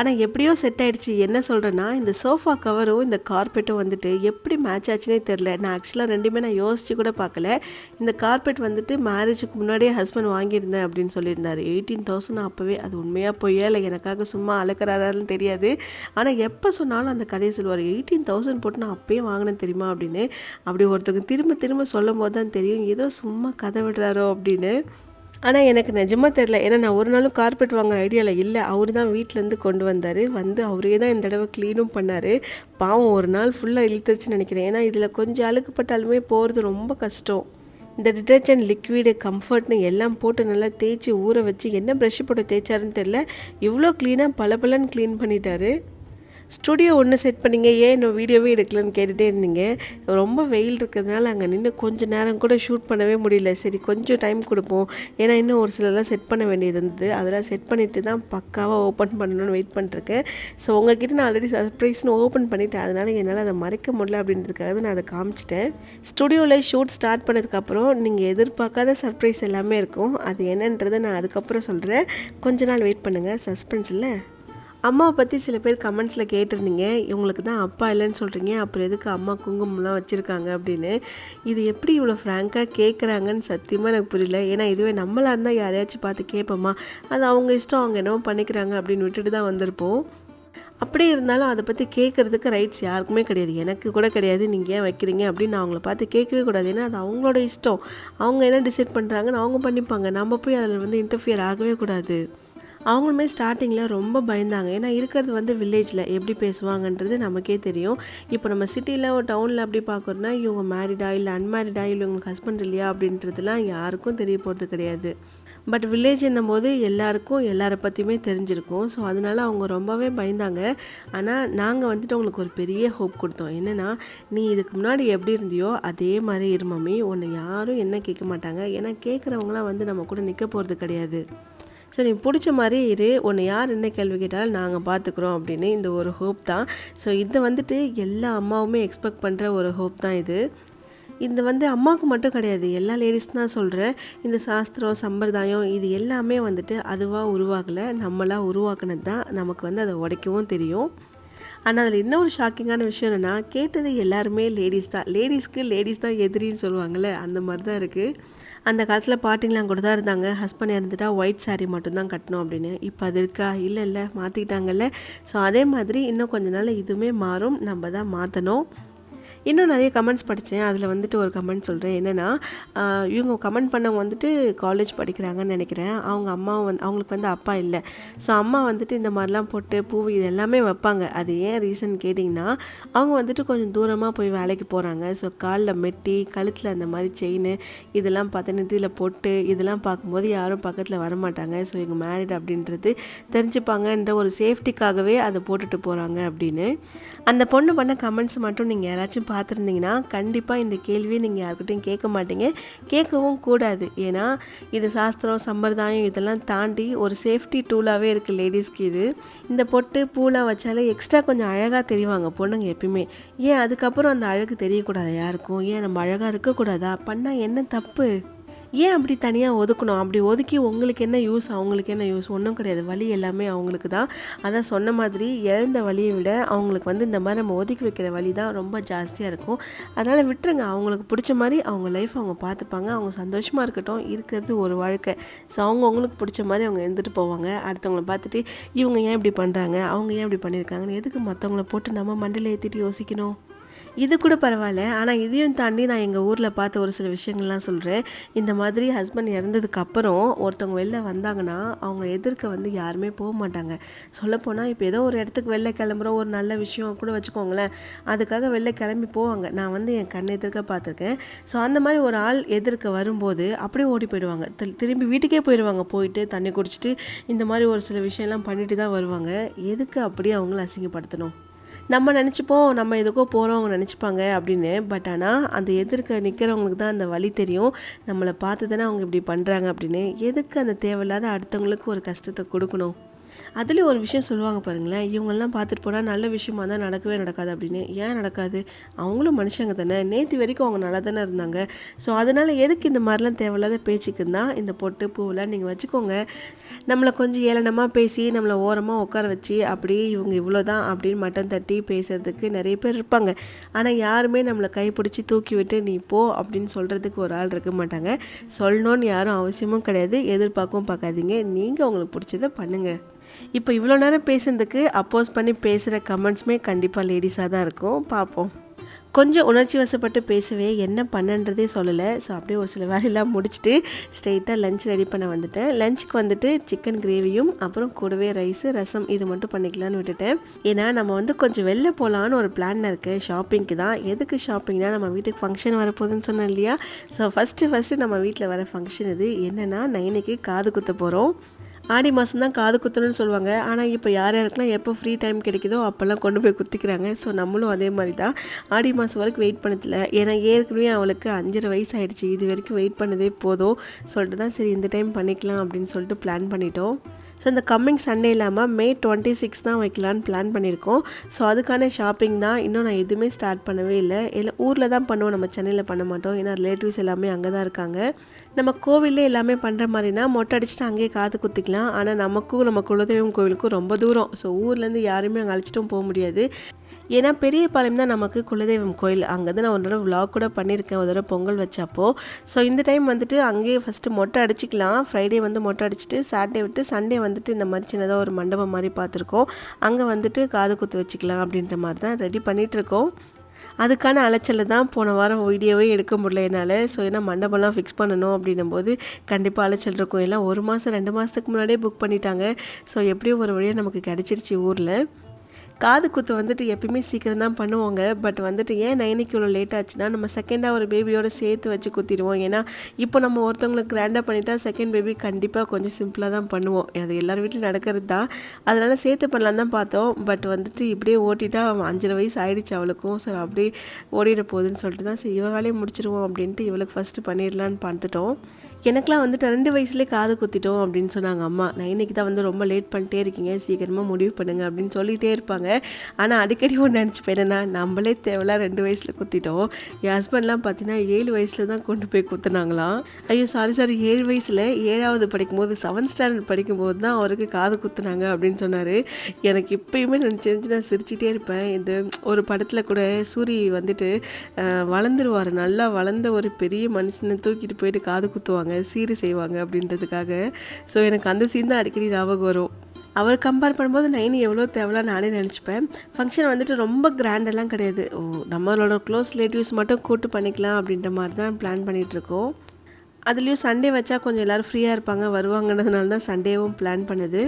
ஆனால் எப்படியோ செட் ஆகிடுச்சு. என்ன சொல்கிறேன்னா, இந்த சோஃபா கவரும் இந்த கார்பெட்டும் வந்துட்டு எப்படி மேட்ச் ஆச்சுனே தெரில. நான் ஆக்சுவலாக ரெண்டுமே நான் யோசித்து கூட பார்க்கல. இந்த கார்பெட் வந்துட்டு மேரேஜுக்கு முன்னாடியே ஹஸ்பண்ட் வாங்கியிருந்தேன் அப்படின்னு சொல்லியிருந்தார். 18,000 அப்போவே. அது உண்மையாக போயா இல்லை எனக்காக சும்மா அழக்கிறாரான்னு தெரியாது. ஆனால் எப்போ சொன்னாலும் அந்த கதையை சொல்லுவார், 18,000 போட்டு நான் அப்போயே வாங்கினேன் தெரியுமா அப்படின்னு. அப்படி ஒருத்தங்க திரும்ப திரும்ப சொல்லும் போது தான் தெரியும் ஏதோ சும்மா கதை விடுறாரோ அப்படின்னு. ஆனால் எனக்கு நிஜமாக தெரில. ஏன்னா நான் ஒரு நாளும் கார்பெட் வாங்குற ஐடியாவில் இல்லை. அவர் தான் வீட்டிலேருந்து கொண்டு வந்தார். வந்து அவரே தான் இந்த தடவை க்ளீனும் பண்ணார். பாவம் ஒரு நாள் ஃபுல்லாக இழுத்துருச்சுன்னு நினைக்கிறேன். ஏன்னா இதில் கொஞ்சம் அழுக்குப்பட்டாலுமே போகிறது ரொம்ப கஷ்டம். இந்த டிட்டர்ஜென்ட் லிக்விடு கம்ஃபர்ட்னு எல்லாம் போட்டு நல்லா தேய்ச்சி ஊற வச்சு என்ன ப்ரஷ் போட்டு தேய்ச்சாருன்னு தெரில, இவ்வளோ க்ளீனாக பளபளன்னு க்ளீன் பண்ணிட்டாரு. ஸ்டுடியோ ஒன்று செட் பண்ணிங்க, ஏன் இன்னும் வீடியோவே எடுக்கலன்னு கேட்டுகிட்டே இருந்தீங்க. ரொம்ப வெயில் இருக்கிறதுனால அங்கே நின்று கொஞ்சம் நேரம் கூட ஷூட் பண்ணவே முடியல. சரி கொஞ்சம் டைம் கொடுப்போம், ஏன்னா இன்னும் ஒரு சிலர்லாம் செட் பண்ண வேண்டியது இருந்தது. அதெல்லாம் செட் பண்ணிவிட்டு தான் பக்காவாக ஓப்பன் பண்ணணும்னு வெயிட் பண்ணிட்டுருக்கேன். ஸோ உங்ககிட்ட நான் ஆல்ரெடி சர்ப்ரைஸ்னு ஓப்பன் பண்ணிவிட்டேன். அதனால் என்னால் அதை மறைக்க முடியல அப்படின்றதுக்காக நான் அதை காமிச்சிட்டேன். ஸ்டுடியோவில் ஷூட் ஸ்டார்ட் பண்ணதுக்கப்புறம் நீங்கள் எதிர்பார்க்காத சர்ப்ரைஸ் எல்லாமே இருக்கும். அது என்னன்றதை நான் அதுக்கப்புறம் சொல்கிறேன். கொஞ்ச நாள் வெயிட் பண்ணுங்கள், சஸ்பென்ஸ் இல்லை. அம்மாவை பற்றி சில பேர் கமெண்ட்ஸில் கேட்டிருந்தீங்க, இவங்களுக்கு தான் அப்பா இல்லைன்னு சொல்கிறீங்க, அப்புறம் எதுக்கு அம்மா குங்குமம்லாம் வச்சுருக்காங்க அப்படின்னு. இது எப்படி இவ்வளோ ஃப்ராங்காக கேட்குறாங்கன்னு சத்தியமாக எனக்கு புரியல. ஏன்னா இதுவே நம்மளாக இருந்தால் யாரையாச்சும் பார்த்து கேட்போமா, அது அவங்க இஷ்டம், அவங்க என்னவோ பண்ணிக்கிறாங்க அப்படின்னு விட்டுட்டு தான் வந்திருப்போம். அப்படியே இருந்தாலும் அதை பற்றி கேட்குறதுக்கு ரைட்ஸ் யாருக்குமே கிடையாது, எனக்கு கூட கிடையாது. நீங்கள் ஏன் வைக்கிறீங்க அப்படின்னு அவங்கள பார்த்து கேட்கவே கூடாது. ஏன்னா அது அவங்களோட இஷ்டம், அவங்க என்ன டிசைட் பண்ணுறாங்கன்னு அவங்க பண்ணிப்பாங்க. நம்ம போய் அதில் வந்து இன்டர்ஃபியர் ஆகவே கூடாது. அவங்களுமே ஸ்டார்டிங்கில் ரொம்ப பயந்தாங்க. ஏன்னா இருக்கிறது வந்து வில்லேஜில் எப்படி பேசுவாங்கன்றது நமக்கே தெரியும். இப்போ நம்ம சிட்டியில் ஒரு டவுனில் அப்படி பார்க்குறோன்னா இவங்க மேரிடா இல்லை அன்மேரிடா இல்லை இவங்களுக்கு ஹஸ்பண்ட் இல்லையா அப்படின்றதுலாம் யாருக்கும் தெரிய போகிறது கிடையாது. பட் வில்லேஜ் என்னும்போது எல்லாருக்கும் எல்லாரை பற்றியுமே தெரிஞ்சிருக்கும். ஸோ அதனால அவங்க ரொம்பவே பயந்தாங்க. ஆனால் நாங்கள் வந்துட்டு அவங்களுக்கு ஒரு பெரிய ஹோப் கொடுத்தோம். என்னென்னா, நீ இதுக்கு முன்னாடி எப்படி இருந்தியோ அதே மாதிரி இரு மம்மி, உன்னை யாரும் என்ன கேட்க மாட்டாங்க. ஏன்னா கேட்குறவங்களாம் வந்து நம்ம கூட நிற்க போகிறது கிடையாது. ஸோ நீ பிடிச்ச மாதிரி இரு, உன்னை யார் என்ன கேள்வி கேட்டாலும் நாங்கள் பார்த்துக்குறோம் அப்படின்னு இந்த ஒரு ஹோப் தான். ஸோ இதை வந்துட்டு எல்லா அம்மாவுமே எக்ஸ்பெக்ட் பண்ணுற ஒரு ஹோப் தான் இது. இது வந்து அம்மாவுக்கு மட்டும் கிடையாது, எல்லா லேடிஸ் தான் சொல்கிறேன். இந்த சாஸ்திரம் சம்பிரதாயம் இது எல்லாமே வந்துட்டு அதுவாக உருவாகலை, நம்மளாக உருவாக்குனது தான். நமக்கு வந்து அதை உடைக்கவும் தெரியும். ஆனால் அதில் இன்னொரு ஷாக்கிங்கான விஷயம் என்னென்னா, கேட்டது எல்லாருமே லேடிஸ் தான். லேடிஸ்க்கு லேடிஸ் தான் எதிரின்னு சொல்லுவாங்கள்ல, அந்த மாதிரி தான் இருக்குது. அந்த காலத்தில் பாட்டிங்களாம் கூட தான் இருந்தாங்க, ஹஸ்பண்ட் இறந்துட்டா ஒயிட் சாரீ மட்டும்தான் கட்டணும் அப்படின்னு. இப்போ அது இருக்கா? இல்லை மாற்றிக்கிட்டாங்கல்ல. ஸோ அதே மாதிரி இன்னும் கொஞ்ச நாள் இதுவுமே மாறும், நம்ம தான் மாற்றணும். இன்னும் நிறைய கமெண்ட்ஸ் படித்தேன். அதில் வந்துட்டு ஒரு கமெண்ட் சொல்கிறேன். என்னென்னா, இவங்க கமெண்ட் பண்ணவங்க வந்துட்டு காலேஜ் படிக்கிறாங்கன்னு நினைக்கிறேன். அவங்க அம்மாவும் அவங்களுக்கு வந்து அப்பா இல்லை. ஸோ அம்மா வந்துட்டு இந்த மாதிரிலாம் போட்டு பூ இது எல்லாமே வைப்பாங்க. அது ஏன் ரீசன் கேட்டிங்கன்னா, அவங்க வந்துட்டு கொஞ்சம் தூரமாக போய் வேலைக்கு போகிறாங்க. ஸோ காலில் மெட்டி, கழுத்தில் அந்த மாதிரி செயின் இதெல்லாம் பார்த்து நெத்தியில் பொட்டு இதெல்லாம் பார்க்கும்போது யாரும் பக்கத்தில் வரமாட்டாங்க. ஸோ இவங்க மேரிட் அப்படின்றது தெரிஞ்சுப்பாங்கன்ற ஒரு சேஃப்டிக்காகவே அதை போட்டுட்டு போகிறாங்க அப்படின்னு. அந்த பொண்ணு பண்ண கமெண்ட்ஸ் மட்டும் நீங்கள் யாராச்சும் பார்த்துருந்தீங்கன்னா கண்டிப்பாக இந்த கேள்வியை நீங்கள் யாருக்கிட்டையும் கேட்க மாட்டீங்க, கேட்கவும் கூடாது. ஏன்னா இது சாஸ்திரம் சம்பிரதாயம் இதெல்லாம் தாண்டி ஒரு சேஃப்டி டூலாகவே இருக்குது லேடிஸ்க்கு இது. இந்த பொட்டு பூலாம் வச்சாலே எக்ஸ்ட்ரா கொஞ்சம் அழகாக தெரிவாங்க பொண்ணுங்க எப்பயுமே. ஏன் அதுக்கப்புறம் அந்த அழகு தெரியக்கூடாது யாருக்கும்? ஏன் நம்ம அழகாக இருக்கக்கூடாதா? பண்ணால் என்ன தப்பு? ஏன் அப்படி தனியாக ஒதுக்கணும்? அப்படி ஒதுக்கி உங்களுக்கு என்ன யூஸ், அவங்களுக்கு என்ன யூஸ்? ஒன்றும் கிடையாது. வலி எல்லாமே அவங்களுக்கு தான். அதான் சொன்ன மாதிரி இழந்த வலியை விட அவங்களுக்கு வந்து இந்த மாதிரி நம்ம ஒதுக்கி வைக்கிற வலி தான் ரொம்ப ஜாஸ்தியாக இருக்கும். அதனால் விட்டுருங்க, அவங்களுக்கு பிடிச்ச மாதிரி அவங்க லைஃப் அவங்க பார்த்துப்பாங்க. அவங்க சந்தோஷமாக இருக்கட்டும், இருக்கிறது ஒரு வாழ்க்கை. ஸோ அவங்களுக்கு பிடிச்ச மாதிரி அவங்க இருந்துட்டு போவாங்க. அடுத்தவங்களை பார்த்துட்டு இவங்க ஏன் இப்படி பண்ணுறாங்க, அவங்க ஏன் இப்படி பண்ணியிருக்காங்கன்னு எதுக்கு மற்றவங்கள போட்டு நம்ம மண்டையில் ஏற்றிட்டு யோசிக்கணும்? இது கூட பரவாயில்ல. ஆனால் இதையும் தாண்டி நான் எங்கள் ஊரில் பார்த்த ஒரு சில விஷயங்கள்லாம் சொல்கிறேன். இந்த மாதிரி ஹஸ்பண்ட் இறந்ததுக்கப்புறம் ஒருத்தவங்க வெளில வந்தாங்கன்னா அவங்க எதிர்க்க வந்து யாருமே போக மாட்டாங்க. சொல்லப்போனால் இப்போ ஏதோ ஒரு இடத்துக்கு வெளில கிளம்புறோம், ஒரு நல்ல விஷயம் கூட வச்சுக்கோங்களேன், அதுக்காக வெளில கிளம்பி போவாங்க. நான் வந்து என் கண்ணை எதிர்க்க பார்த்துருக்கேன். ஸோ அந்த மாதிரி ஒரு ஆள் எதிர்க்க வரும்போது அப்படியே ஓடி போயிடுவாங்க. திரும்பி வீட்டுக்கே போயிடுவாங்க. போயிட்டு தண்ணி குடிச்சிட்டு இந்த மாதிரி ஒரு சில விஷயம்லாம் பண்ணிட்டு தான் வருவாங்க. எதுக்கு அப்படியே அவங்கள அசிங்கப்படுத்தணும்? நம்ம நினச்சிப்போம் நம்ம எதுக்கோ போகிறோம் அவங்க நினச்சிப்பாங்க அப்படின்னு. பட் ஆனால் அந்த எதிர்க்க நிற்கிறவங்களுக்கு தான் அந்த வலி தெரியும். நம்மளை பார்த்து தானே அவங்க இப்படி பண்ணுறாங்க அப்படின்னு. எதுக்கு அந்த தேவையில்லாத அடுத்தவங்களுக்கு ஒரு கஷ்டத்தை கொடுக்கணும்? அதுலேயும் ஒரு விஷயம் சொல்லுவாங்க பாருங்களேன், இவங்கெல்லாம் பார்த்துட்டு போனால் நல்ல விஷயமா தான் நடக்கவே நடக்காது அப்படின்னு. ஏன் நடக்காது? அவங்களும் மனுஷங்க தானே. நேற்று வரைக்கும் அவங்க நல்லா தானே இருந்தாங்க. ஸோ அதனால் எதுக்கு இந்த மாதிரிலாம் தேவையில்லாத பேச்சுக்கு தான் இந்த பொட்டு பூவெலாம் நீங்கள் வச்சுக்கோங்க. நம்மளை கொஞ்சம் ஏளனமாக பேசி நம்மளை ஓரமாக உட்கார வச்சு அப்படியே இவங்க இவ்வளோ தான் அப்படின்னு மட்டம் தட்டி பேசுகிறதுக்கு நிறைய பேர் இருப்பாங்க. ஆனால் யாருமே நம்மளை கைப்பிடிச்சி தூக்கி விட்டு நீ போ அப்படின்னு சொல்கிறதுக்கு ஒரு ஆள் இருக்க மாட்டாங்க. சொல்லணும்னு யாரும் அவசியமும் கிடையாது, எதிர்பார்க்கவும் பார்க்காதீங்க. நீங்கள் உங்களுக்கு பிடிச்சதை பண்ணுங்கள். இப்போ இவ்வளோ நேரம் பேசுனதுக்கு அப்போஸ் பண்ணி பேசுகிற கமெண்ட்ஸுமே கண்டிப்பாக லேடிஸாக தான் இருக்கும். பார்ப்போம். கொஞ்சம் உணர்ச்சி வசப்பட்டு பேசவே என்ன பண்ணன்றதே சொல்லலை. ஸோ அப்படியே ஒரு சில வேலையெல்லாம் முடிச்சுட்டு ஸ்ட்ரெயிட்டாக லஞ்ச் ரெடி பண்ண வந்துட்டேன். லஞ்சுக்கு வந்துட்டு சிக்கன் கிரேவியும் அப்புறம் கூடவே ரைஸு ரசம் இது மட்டும் பண்ணிக்கலான்னு விட்டுட்டேன். ஏன்னா நம்ம வந்து கொஞ்சம் வெளில போகலான்னு ஒரு பிளான் இருக்குது. ஷாப்பிங்க்கு தான். எதுக்கு ஷாப்பிங்னா, நம்ம வீட்டுக்கு ஃபங்க்ஷன் வரப்போகுதுன்னு சொன்னேன் இல்லையா? ஸோ ஃபஸ்ட்டு நம்ம வீட்டில் வர ஃபங்க்ஷன் இது. என்னென்னா, நைனுக்கு காது குத்த போகிறோம். ஆடி மாதம் தான் காது குத்தணும்னு சொல்லுவாங்க. ஆனால் இப்போ யார் யாருக்கெல்லாம் எப்போ ஃப்ரீ டைம் கிடைக்குதோ அப்போல்லாம் கொண்டு போய் குத்திக்கிறாங்க. ஸோ நம்மளும் அதே மாதிரி தான் ஆடி மாதம் வரைக்கும் வெயிட் பண்ணதில்லை. ஏன்னா ஏற்கனவே அவளுக்கு 5.5 வயசு ஆகிடுச்சு. இது வரைக்கும் வெயிட் பண்ணதே போதும் சொல்லிட்டு தான் சரி இந்த டைம் பண்ணிக்கலாம் அப்படின்னு சொல்லிட்டு பிளான் பண்ணிட்டோம். ஸோ இந்த கம்மிங் சண்டே இல்லாமல் May 26 தான் வைக்கலான்னு பிளான் பண்ணியிருக்கோம். ஸோ அதுக்கான ஷாப்பிங் தான். இன்னும் நான் எதுவுமே ஸ்டார்ட் பண்ணவே இல்லை. ஊரில் தான் பண்ணுவோம், நம்ம சென்னையில் பண்ண மாட்டோம். ஏன்னா ரிலேட்டிவ்ஸ் எல்லாமே அங்கே தான் இருக்காங்க. நம்ம கோவிலே எல்லாமே பண்ணுற மாதிரினா மொட்டை அடிச்சுட்டு அங்கேயே காது குத்திக்கலாம். ஆனால் நமக்கும் நம்ம குலதெய்வம் கோவிலுக்கும் ரொம்ப தூரம். ஸோ ஊர்லேருந்து யாருமே அங்கே அழைச்சிட்டும் போக முடியாது. ஏன்னா பெரியபாளையம் தான் நமக்கு குலதெய்வம் கோயில். அங்கே தான் நான் ஒரு தடவை விலாக் கூட பண்ணியிருக்கேன், ஒரு தடவை பொங்கல் வச்சப்போ. ஸோ இந்த டைம் வந்துட்டு அங்கேயே ஃபஸ்ட்டு மொட்டை அடிச்சிக்கலாம். ஃப்ரைடே வந்து மொட்டை அடிச்சுட்டு சாட்டர்டே விட்டு சண்டே வந்துட்டு இந்த மாதிரி சின்னதாக ஒரு மண்டபம் மாதிரி பார்த்துருக்கோம். அங்கே வந்துட்டு காது குத்து வச்சுக்கலாம் அப்படின்ற மாதிரி தான் ரெடி பண்ணிகிட்ருக்கோம். அதுக்கான அலைச்சலில் தான் போன வாரம் வீடியோவே எடுக்க முடியல என்னால். ஸோ ஏன்னா மண்டபம்லாம் ஃபிக்ஸ் பண்ணணும் அப்படின்னும்போது கண்டிப்பாக அலைச்சல் இருக்கும். எல்லாம் 1 மாதம் 2 மாதத்துக்கு முன்னாடியே புக் பண்ணிட்டாங்க. ஸோ எப்படியோ ஒரு வழியாக நமக்கு கிடச்சிருச்சு ஊரில். காது குத்து வந்துட்டு எப்பயுமே சீக்கிரம் தான் பண்ணுவாங்க. பட் வந்துட்டு ஏன் நைனிக்கு இவ்வளோ லேட் ஆச்சுன்னா, நம்ம செகண்டாக ஒரு பேபியோட சேர்த்து வச்சு குத்திடுவோம். ஏன்னா இப்போ நம்ம ஒருத்தவங்களுக்கு கிராண்டாக பண்ணிட்டா செகண்ட் பேபி கண்டிப்பாக கொஞ்சம் சிம்பிளாக தான் பண்ணுவோம். அது எல்லார் வீட்லையும் நடக்கிறது தான். அதனால் சேர்த்து பண்ணலான்னு தான் பார்த்தோம். பட் வந்துட்டு இப்படியே ஓட்டிட்டா 5.5 வயசு ஆகிடுச்சு அவளுக்கும். ஸோ அப்படியே ஓடிட போகுதுன்னு சொல்லிட்டு தான் சரி இவ வேலையை முடிச்சிருவோம் அப்படின்ட்டு இவளுக்கு ஃபஸ்ட்டு பண்ணிடலான்னு பார்த்துட்டோம். எனக்குலாம் வந்துட்டு 2 வயசுலேயே காது குத்திட்டோம் அப்படின்னு சொன்னாங்க அம்மா. நைனிக்கு தான் வந்து ரொம்ப லேட் பண்ணிட்டே இருக்கீங்க, சீக்கிரமாக முடிவு பண்ணுங்கள் அப்படின்னு சொல்லிகிட்டே இருப்பாங்க. ஆனால் அடிக்கடி ஒன்று நினச்சிப்பேன், என்னன்னா நம்மளே தேவையில்லாம் 2 வயசில் குத்திட்டோம். என் ஹஸ்பண்ட்லாம் பார்த்தீங்கன்னா 7 வயசில் தான் கொண்டு போய் குத்துனாங்களாம். ஐயோ சாரி 7 வயசில் 7வது படிக்கும்போது 7th ஸ்டாண்டர்ட் படிக்கும்போது தான் அவருக்கு காது குத்துனாங்க அப்படின்னு சொன்னார். எனக்கு இப்போயுமே நினச்சி நான் சிரிச்சிட்டே இருப்பேன். இந்த ஒரு படத்தில் கூட சூரி வந்துட்டு வளர்ந்துருவார், நல்லா வளர்ந்த ஒரு பெரிய மனுஷனை தூக்கிட்டு போயிட்டு காது குத்துவாங்க, சீரு செய்வாங்க அப்படின்றதுக்காக. ஸோ எனக்கு அந்த சீன் தான் அடிக்கடி ஞாபகம் வரும். அவர் கம்பேர் பண்ணும்போது நைனி எவ்வளோ தேவைலாம் நானே நினச்சிப்பேன். ஃபங்க்ஷன் வந்துட்டு ரொம்ப கிராண்டெல்லாம் கிடையாது. நம்மளோட க்ளோஸ் ரிலேட்டிவ்ஸ் மட்டும் கூட்டு பண்ணிக்கலாம் அப்படின்ற மாதிரி தான் பிளான் பண்ணிகிட்ருக்கோம். அதுலேயும் சண்டே வச்சா கொஞ்சம் எல்லோரும் ஃப்ரீயாக இருப்பாங்க வருவாங்கன்றதுனால தான் சண்டேவும் பிளான் பண்ணுது.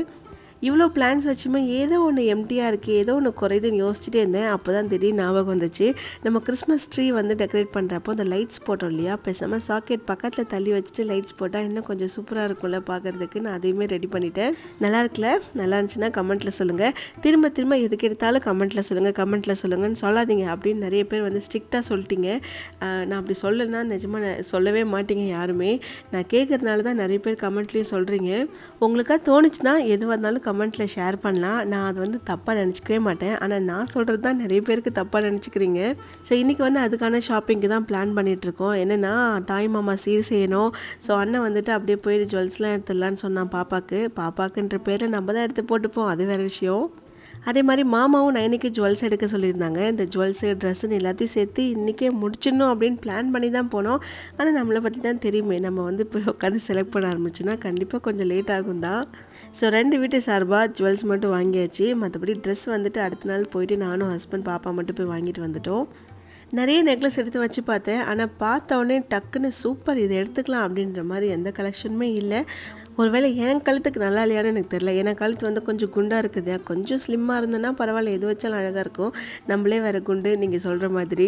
இவ்வளோ பிளான்ஸ் வச்சுமே ஏதோ ஒன்று எம்டியாக இருக்குது, ஏதோ ஒன்று குறையுதுன்னு யோசிச்சுட்டே இருந்தேன். அப்போ தான் திடீர்னு ஞாபகம் வந்துச்சு, நம்ம கிறிஸ்மஸ் ட்ரீ வந்து டெக்கரேட் பண்ணுறப்போ அந்த லைட்ஸ் போட்டோம் இல்லையா, பேசாமல் சாக்கெட் பக்கத்தில் தள்ளி வச்சுட்டு லைட்ஸ் போட்டால் இன்னும் கொஞ்சம் சூப்பராக இருக்கும்ல பார்க்குறதுக்கு. நான் அதையுமே ரெடி பண்ணிட்டேன். நல்லா இருக்குல்ல? நல்லா இருந்துச்சுன்னா கமெண்ட்டில் சொல்லுங்கள். திரும்ப திரும்ப எதுக்கு எடுத்தாலும் கமெண்ட்டில் சொல்லுங்கன்னு சொல்லாதீங்க அப்படின்னு நிறைய பேர் வந்து ஸ்ட்ரிக்டாக சொல்லிட்டீங்க. நான் அப்படி சொல்லலைன்னா நிஜமாக சொல்லவே மாட்டீங்க யாருமே. நான் கேட்குறதுனால தான் நிறைய பேர் கமெண்ட்லேயும் சொல்கிறீங்க. உங்களுக்காக தோணுச்சுன்னா எதுவாக இருந்தாலும் கமெண்ட்டில் ஷேர் பண்ணலாம். நான் அது வந்து தப்பாக நினச்சிக்கவே மாட்டேன். ஆனால் நான் சொல்கிறது தான் நிறைய பேருக்கு தப்பாக நினச்சிக்கிறீங்க. ஸோ இன்றைக்கி வந்து அதுக்கான ஷாப்பிங்க்கு தான் பிளான் பண்ணிகிட்ருக்கோம். என்னென்னா தாய் மாமா சீர் செய்யணும். ஸோ அண்ணன் வந்துட்டு அப்படியே போயிட்டு ஜுவல்ஸ்லாம் எடுத்துடலான்னு சொன்னான் பாப்பாக்குன்ற பேரில் நம்ம தான் எடுத்து போட்டுப்போம், அது வேறு விஷயம். அதே மாதிரி மாமாவும் நைனிக்கு ஜுவல்ஸ் எடுக்க சொல்லியிருந்தாங்க. இந்த ஜுவல்ஸு ட்ரெஸ்ஸுன்னு எல்லாத்தையும் சேர்த்து இன்றைக்கே முடிச்சிடணும் அப்படின்னு பிளான் பண்ணி தான் போனோம். ஆனால் நம்மளை பற்றி தான் தெரியுமே, நம்ம வந்து போய் உட்காந்து செலக்ட் பண்ண ஆரம்பிச்சோன்னா கண்டிப்பாக கொஞ்சம் லேட் ஆகும் தான். ஸோ 2 வீட்டு சார்பாக ஜுவல்ஸ் மட்டும் வாங்கியாச்சு. மற்றபடி ட்ரெஸ் வந்துட்டு அடுத்த நாள் போயிட்டு நானும் ஹஸ்பண்ட் பாப்பா மட்டும் போய் வாங்கிட்டு வந்துட்டோம். நிறைய நெக்லஸ் எடுத்து வச்சு பார்த்தேன். ஆனால் பார்த்தோடனே டக்குன்னு சூப்பர் இதை எடுத்துக்கலாம் அப்படின்ற மாதிரி எந்த கலெக்ஷனுமே இல்லை. ஒருவேளை என் கழுத்துக்கு நல்லா இல்லையான்னு எனக்கு தெரியல. ஏன்னா கழுத்து வந்து கொஞ்சம் குண்டாக இருக்குது. கொஞ்சம் ஸ்லிம்மாக இருந்தோன்னா பரவாயில்ல, எது வச்சாலும் அழகாக இருக்கும். நம்மளே வேறு குண்டு நீங்கள் சொல்கிற மாதிரி.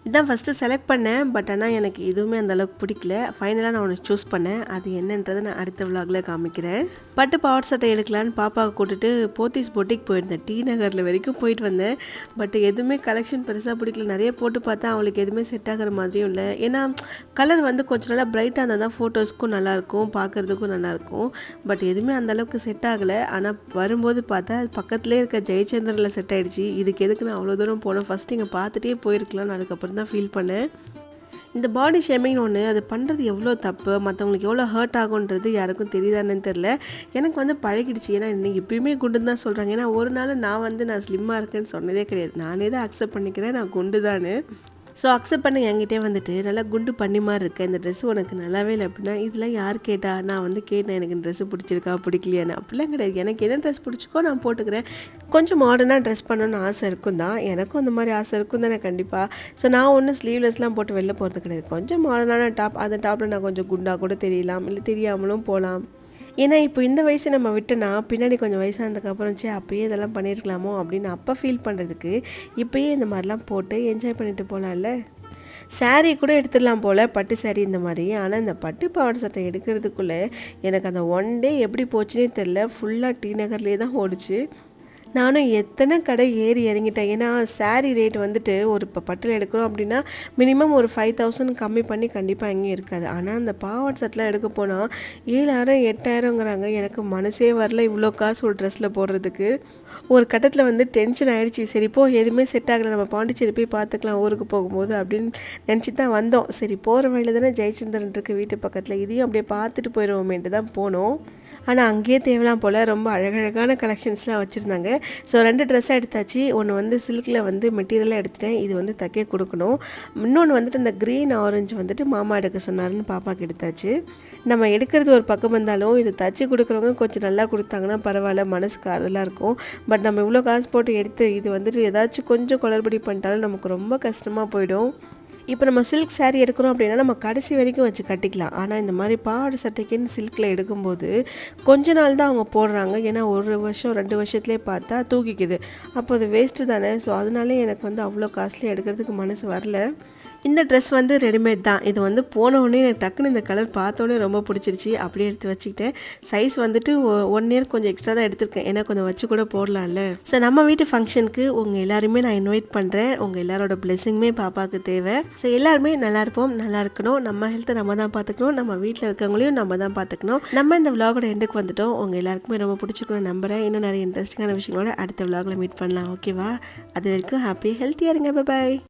இதான் ஃபஸ்ட்டு செலக்ட் பண்ணேன். பட் ஆனால் எனக்கு எதுவுமே அந்தளவுக்கு பிடிக்கல. ஃபைனலாக நான் ஒன்று சூஸ் பண்ணேன். அது என்னன்றதை நான் அடுத்த விலாகில் காமிக்கிறேன். பட்டு பாவாடை சட்டை எடுக்கலான்னு பாப்பாவை கூட்டிட்டு போத்தீஸ் பொட்டிக்கு போயிருந்தேன். டி நகரில் வரைக்கும் போயிட்டு வந்தேன். பட் எதுவுமே கலெக்ஷன் பெருசாக பிடிக்கல. நிறைய போட்டு பார்த்தா அவளுக்கு எதுவுமே செட் ஆகிற மாதிரியும் இல்லை. ஏன்னா கலர் வந்து கொஞ்சம் நல்லா பிரைட்டாக இருந்தால் தான் ஃபோட்டோஸ்க்கும் நல்லாயிருக்கும், பார்க்குறதுக்கும் நல்லாயிருக்கும். பட் எதுவுமே அந்தளவுக்கு செட் ஆகலை. ஆனால் வரும்போது பார்த்தா பக்கத்துலேயே இருக்க ஜெயச்சந்திரில் செட் ஆகிடுச்சு. இதுக்கு எதுக்கு நான் அவ்வளோ தூரம் போனேன், ஃபஸ்ட்டு இங்கே பார்த்துட்டே போயிருக்கலாம்னு அதுக்கப்புறம் தான் ஃபீல் பண்ணேன். இந்த பாடி ஷேமிங் ஒன்று அது பண்ணுறது எவ்வளோ தப்பு, மற்றவங்களுக்கு எவ்வளோ ஹர்ட் ஆகுன்றது யாருக்கும் தெரியுதானு தெரில. எனக்கு வந்து பழகிடுச்சு. ஏன்னா இன்னைக்கு எப்பயுமே குண்டுன்னு தான் சொல்கிறாங்க. ஏன்னா ஒரு நாள் நான் ஸ்லிம்மாக இருக்கேன்னு சொன்னதே கிடையாது. நானே தான் அக்செப்ட் பண்ணிக்கிறேன் நான் குண்டு தானு. ஸோ அக்செப்ட் பண்ண என்கிட்டே வந்துட்டு நல்லா குண்டு பண்ணி மாதிரி இருக்கேன், இந்த ட்ரெஸ்ஸு உனக்கு நல்லாவே இல்லை அப்படின்னா, இதெல்லாம் யார் கேட்டா? நான் வந்து கேட்டேன் எனக்கு இந்த ட்ரெஸ்ஸு பிடிச்சிருக்கா பிடிக்கலையான்னு. அப்படிலாம் கிடையாது. எனக்கு என்ன ட்ரெஸ் பிடிச்சிக்கோ நான் போட்டுக்கிறேன். கொஞ்சம் மாடர்னாக ட்ரெஸ் பண்ணணும்னு ஆசை இருக்கும் தான், எனக்கும் அந்த மாதிரி ஆசை இருக்கும் தானே கண்டிப்பாக. ஸோ நான் ஒன்றும் ஸ்லீவ்லெஸ்லாம் போட்டு வெளில போகிறது கிடையாது. கொஞ்சம் மாடர்னான டாப், அந்த டாப்பில் நான் கொஞ்சம் குண்டாக கூட தெரியலாம், இல்லை தெரியாமலும் போகலாம். ஏன்னா இப்போ இந்த வயசு நம்ம விட்டோன்னா பின்னாடி கொஞ்சம் வயசானதுக்கப்புறம் அப்போயே இதெல்லாம் பண்ணியிருக்கலாமோ அப்படின்னு அப்போ ஃபீல் பண்ணுறதுக்கு இப்போயே இந்த மாதிரிலாம் போட்டு என்ஜாய் பண்ணிட்டு போகலாம்ல. சாரீ கூட எடுத்துடலாம் போல், பட்டு சாரீ இந்த மாதிரி. ஆனால் இந்த பட்டு பாவாடை சட்டை எடுக்கிறதுக்குள்ளே எனக்கு அந்த 1 டே எப்படி போச்சுன்னே தெரில. ஃபுல்லாக டி நகர்லேயே தான் ஓடிச்சு. நானும் எத்தனை கடை ஏறி இறங்கிட்டேன். ஏன்னா சாரீ ரேட் வந்துட்டு ஒரு இப்போ பட்டில் எடுக்கிறோம் அப்படின்னா மினிமம் ஒரு 5000 கம்மி பண்ணி கண்டிப்பாக எங்கேயும் இருக்காது. ஆனால் அந்த பாவாடை சட்டெலாம் எடுக்க போனால் 7000 8000ங்கிறாங்க. எனக்கு மனசே வரல இவ்வளோ காசு ஒரு ட்ரெஸ்ஸில் போடுறதுக்கு. ஒரு கட்டத்தில் வந்து டென்ஷன் ஆகிடுச்சி. சரி போ, எதுவுமே செட் ஆகலை, நம்ம பாண்டிச்சேரி போய் பார்த்துக்கலாம் ஊருக்கு போகும்போது அப்படின்னு நினச்சி தான் வந்தோம். சரி போகிற வழியில் தானே ஜெயச்சந்திரன் இருக்குது வீட்டு பக்கத்தில், இதையும் அப்படியே பார்த்துட்டு போயிடுவோமேன்ட்டு தான் போனோம். ஆனால் அங்கேயே தேவலாம் போல் ரொம்ப அழகழகான கலெக்ஷன்ஸ்லாம் வச்சுருந்தாங்க. ஸோ 2 ட்ரெஸ்ஸாக எடுத்தாச்சு. ஒன்று வந்து சில்கில் வந்து மெட்டீரியலாக எடுத்துட்டேன், இது வந்து தைக்க கொடுக்கணும். இன்னொன்று வந்துட்டு இந்த க்ரீன் ஆரஞ்சு வந்துட்டு மாமா எடுக்க சொன்னாருன்னு பாப்பாவுக்கு எடுத்தாச்சு. நம்ம எடுக்கிறது ஒரு பக்கம் இருந்தாலும் இது தச்சு கொடுக்குறவங்க கொஞ்சம் நல்லா கொடுத்தாங்கன்னா பரவாயில்ல, மனசுக்கு ஆறுதலாக இருக்கும். பட் நம்ம இவ்வளோ காசு போட்டு எடுத்து இது வந்துட்டு ஏதாச்சும் கொஞ்சம் குளறுபடி பண்ணிட்டாலும் நமக்கு ரொம்ப கஷ்டமாக போயிடும். இப்போ நம்ம சில்க் saree எடுக்கிறோம் அப்படின்னா நம்ம கடைசி வரைக்கும் வச்சு கட்டிக்கலாம். ஆனால் இந்த மாதிரி பாவாடை சட்டைக்குன்னு சில்கில் எடுக்கும்போது கொஞ்ச நாள் தான் அவங்க போடுறாங்க. ஏன்னா 1 வருஷம் 2 வருஷத்துலேயே பார்த்தா தூக்கிக்குது. அப்போ அது வேஸ்ட்டு தானே. ஸோ அதனாலே எனக்கு வந்து அவ்வளோ காஸ்ட்லி எடுக்கிறதுக்கு மனசு வரல. இந்த ட்ரெஸ் வந்து ரெடிமேட் தான். இது வந்து போன உடனே எனக்கு டக்குன்னு இந்த கலர் பார்த்தோன்னே ரொம்ப பிடிச்சிருச்சு. அப்படியே எடுத்து வச்சுக்கிட்டேன். சைஸ் வந்துட்டு 1 இயர் கொஞ்சம் எக்ஸ்ட்ரா தான் எடுத்திருக்கேன். ஏன்னா கொஞ்சம் வச்சு கூட போடலாம்ல. ஸோ நம்ம வீட்டு ஃபங்க்ஷனுக்கு உங்கள் எல்லாருமே நான் இன்வைட் பண்ணுறேன். உங்கள் எல்லாரோட பிளெஸிங்குமே பாப்பாவுக்கு தேவை. ஸோ எல்லாருமே நல்லா இருப்போம், நல்லா இருக்கணும். நம்ம ஹெல்த்தை நம்ம தான் பார்த்துக்கணும். நம்ம வீட்டில் இருக்கவங்களையும் நம்ம தான் பார்த்துக்கணும். நம்ம இந்த விலாகோட எண்டுக்கு வந்துட்டோம். உங்கள் எல்லாருக்குமே ரொம்ப பிடிச்சிக்கணும்னு நம்புகிறேன். இன்னும் நிறைய இன்ட்ரெஸ்டிங்கான விஷயங்களோட அடுத்த விலாகில் மீட் பண்ணலாம். ஓகேவா? அது வரைக்கும் ஹாப்பி ஹெல்த்தியாக இருங்க. பாய்.